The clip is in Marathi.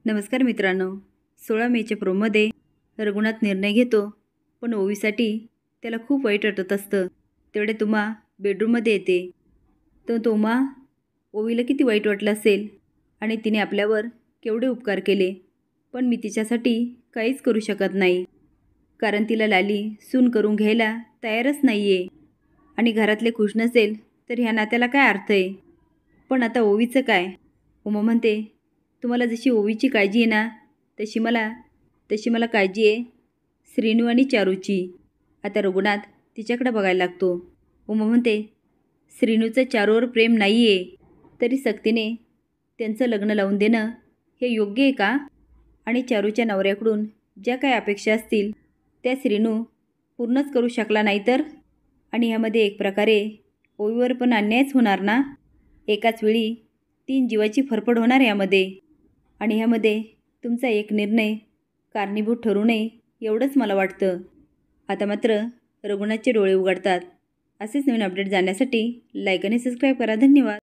नमस्कार मित्रांनो, 16 मेच्या प्रोमध्ये रघुनाथ निर्णय घेतो, पण ओवीसाठी त्याला खूप वाईट वाटत असतं. तेवढे उमा बेडरूममध्ये येते. तर उमा ओवीला किती वाईट वाटलं असेल आणि तिने आपल्यावर केवढे उपकार केले, पण मी तिच्यासाठी काहीच करू शकत नाही, कारण तिला लाली सून करून घ्यायला तयारच नाही आहे. आणि घरातले खुश नसेल तर ह्या नात्याला काय अर्थ आहे. पण आता ओवीचं काय? उमा म्हणते, तुम्हाला जशी ओवीची काळजी आहे ना, तशी मला काळजी आहे श्रीनू आणि चारूची. आता रघुनाथ तिच्याकडे बघायला लागतो. उमा म्हणते, श्रीनूचं चारूवर प्रेम नाही आहे, तरी सक्तीने त्यांचं लग्न लावून देणं हे योग्य आहे का? आणि चारूच्या नवऱ्याकडून ज्या काही अपेक्षा असतील त्या श्रीनू पूर्णच करू शकला नाही तर? आणि ह्यामध्ये एक प्रकारे ओवीवर पण अन्यायच होणार ना. एकाच वेळी 3 जीवाची फरफड होणार यामध्ये. आणि ह्यामध्ये तुमचा एक निर्णय कारणीभूत ठरू नये एवढंच मला वाटतं. आता मात्र रघुनाथचे डोळे उघडतात. असेच नवीन अपडेट जाण्यासाठी लाईक आणि सबस्क्राईब करा. धन्यवाद.